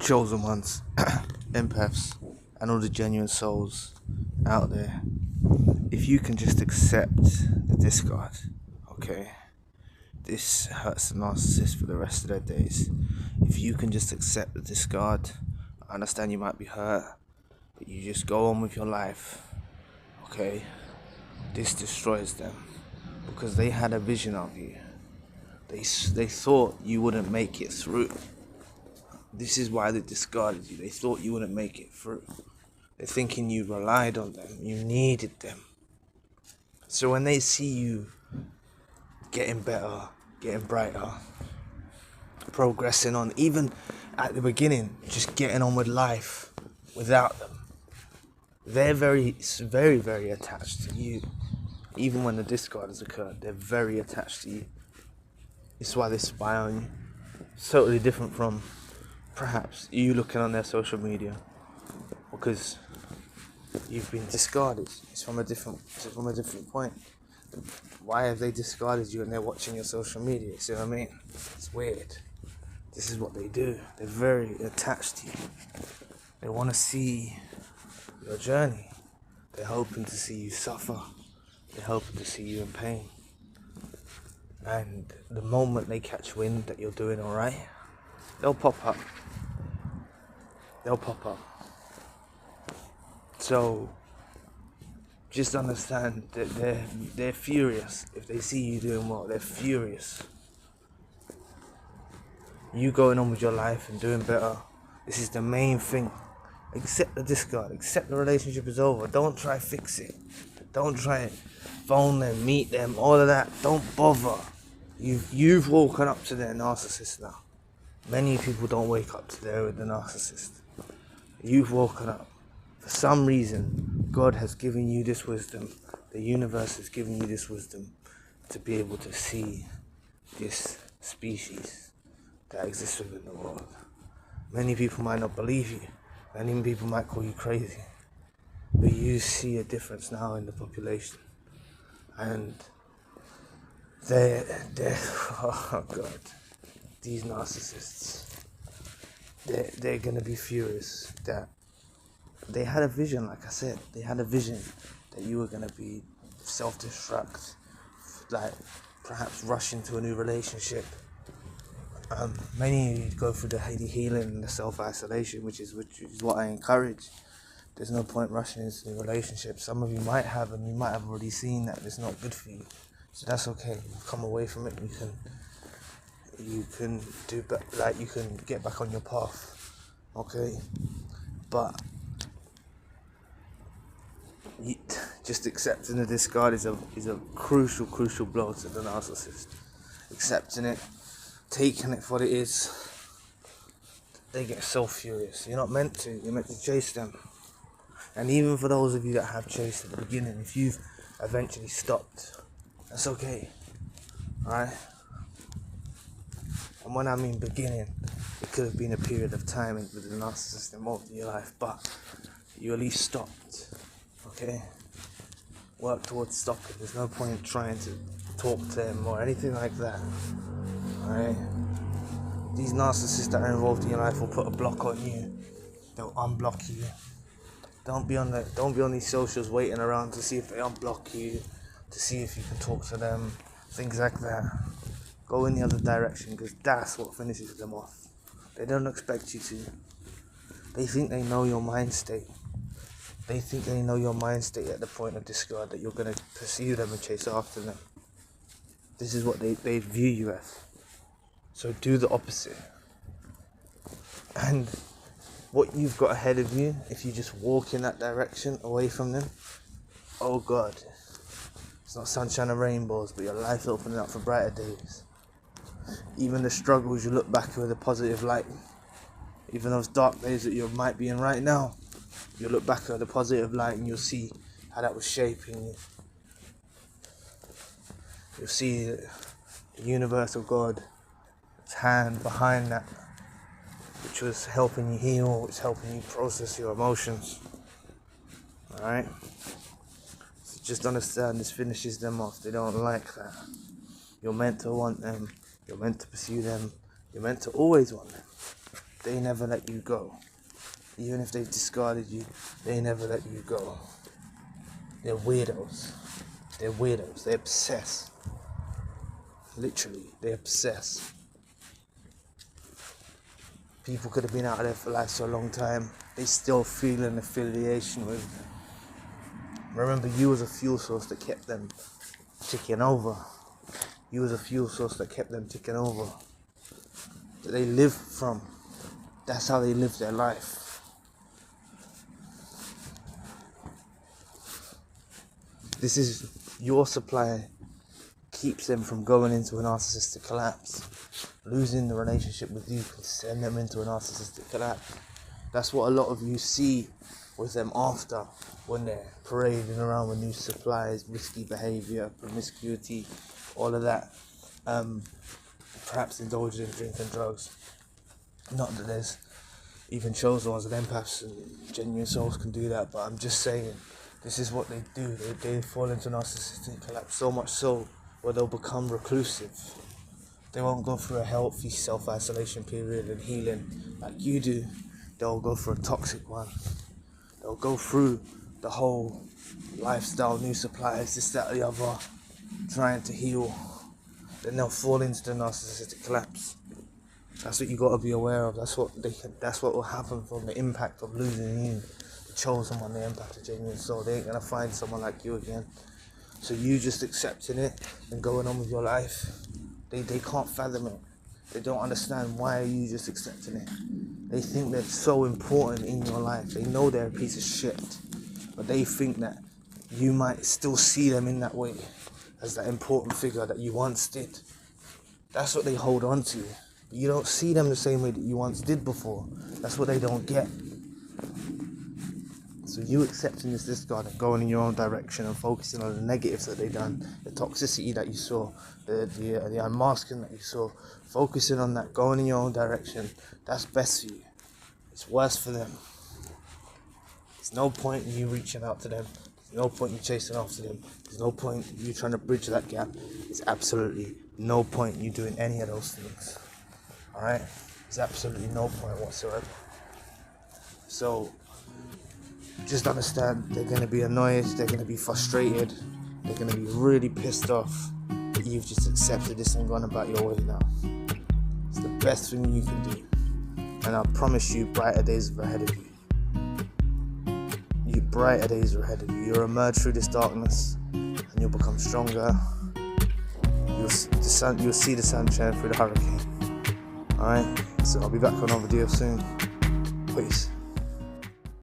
chosen ones, empaths, and all the genuine souls out there, if you can just accept the discard, okay, this hurts the narcissist for the rest of their days. If you can just accept the discard, I understand you might be hurt, but you just go on with your life, okay? This destroys them because they had a vision of you. They thought you wouldn't make it through. This is why they discarded you. They thought you wouldn't make it through. They're thinking you relied on them. You needed them. So when they see you getting better, getting brighter, progressing on, even at the beginning, just getting on with life without them, they're very, very, very attached to you. Even when the discard has occurred, they're very attached to you. It's why they spy on you. It's totally different from perhaps you looking on their social media, because you've been discarded. It's from a different point. Why have they discarded you and they're watching your social media? See what I mean? It's weird. This is what they do. They're very attached to you. They want to see your journey. They're hoping to see you suffer. They're hoping to see you in pain. And the moment they catch wind that you're doing alright, they'll pop up. So just understand that they're furious. If they see you doing well, they're furious. You going on with your life and doing better, this is the main thing. Accept the discard. Accept the relationship is over. Don't try fix it. Don't try phone them, meet them, all of that. Don't bother. You've woken up to their narcissist now. Many people don't wake up to the narcissist. You've woken up. For some reason, God has given you this wisdom. The universe has given you this wisdom to be able to see this species that exists within the world. Many people might not believe you. Many people might call you crazy. But you see a difference now in the population. And they're oh God, these narcissists, they're going to be furious that they had a vision, like I said. They had a vision that you were going to be self-destruct, like perhaps rush into a new relationship. Many of you go through the healing and the self-isolation, which is what I encourage. There's no point rushing into new relationships. Some of you might have, and you might have already seen that it's not good for you. So that's okay. Come away from it. You can do you can get back on your path. Okay, but just accepting the discard is a crucial blow to the narcissist. Accepting it, taking it for what it is. They get so furious. You're not meant to. You're meant to chase them. And even for those of you that have chased at the beginning, if you've eventually stopped, that's okay. Alright? And when I mean beginning, it could have been a period of time with the narcissist involved in your life, but you at least stopped. Okay? Work towards stopping. There's no point trying to talk to them or anything like that. Alright? These narcissists that are involved in your life will put a block on you. They'll unblock you. Don't be on these socials waiting around to see if they unblock you, to see if you can talk to them, things like that. Go in the other direction, because that's what finishes them off. They don't expect you to. They think they know your mind state. They think they know your mind state at the point of discard, that you're going to pursue them and chase after them. This is what they view you as. So do the opposite. And what you've got ahead of you, if you just walk in that direction away from them, oh God, it's not sunshine and rainbows, but your life's opening up for brighter days. Even the struggles, you look back with a positive light. Even those dark days that you might be in right now, you'll look back at the positive light and you'll see how that was shaping you. You'll see the universal God's hand behind that, which was helping you heal, which was helping you process your emotions. Alright? So just understand, this finishes them off. They don't like that. You're meant to want them. You're meant to pursue them. You're meant to always want them. they never let you go. Even if they've discarded you, they never let you go. They're weirdos. They're weirdos. They obsess. Literally, they obsess. People could have been out of their lives for a long time. They still feel an affiliation with them. Remember, you was a fuel source that kept them ticking over. You was a fuel source that kept them ticking over. That they live from. That's how they live their life. This is your supply, keeps them from going into a narcissistic collapse. Losing the relationship with you could send them into a narcissistic collapse. That's what a lot of you see with them after, when they're parading around with new supplies, risky behavior, promiscuity, all of that. Perhaps indulging in drink and drugs. Not that there's even chosen ones and empaths and genuine souls can do that, but I'm just saying, this is what they do. They fall into narcissistic collapse, so much so where they'll become reclusive. They won't go through a healthy self-isolation period and healing like you do. They'll go through a toxic one. They'll go through the whole lifestyle, new supplies, this, that, the other, trying to heal. Then they'll fall into the narcissistic collapse. That's what you got to be aware of. That's what will happen from the impact of losing you. Chosen one, the empath, the genuine soul. They ain't gonna find someone like you again. So you just accepting it and going on with your life. They can't fathom it. They don't understand why are you just accepting it. They think they're so important in your life. They know they're a piece of shit, but they think that you might still see them in that way, as that important figure that you once did. That's what they hold on to. You don't see them the same way that you once did before. That's what they don't get. So you accepting this discard and going in your own direction and focusing on the negatives that they done, the toxicity that you saw, the unmasking that you saw, focusing on that, going in your own direction, that's best for you. It's worse for them. There's no point in you reaching out to them. There's no point in you chasing after them. There's no point in you trying to bridge that gap. There's absolutely no point in you doing any of those things. Alright? There's absolutely no point whatsoever. So just understand, they're going to be annoyed, they're going to be frustrated, they're going to be really pissed off that you've just accepted this and gone about your way now. It's the best thing you can do, and I promise you brighter days are ahead of you. Brighter days are ahead of you. You'll emerge through this darkness and you'll become stronger. You'll see the sun shine through the hurricane. Alright, so I'll be back on another video soon. Peace.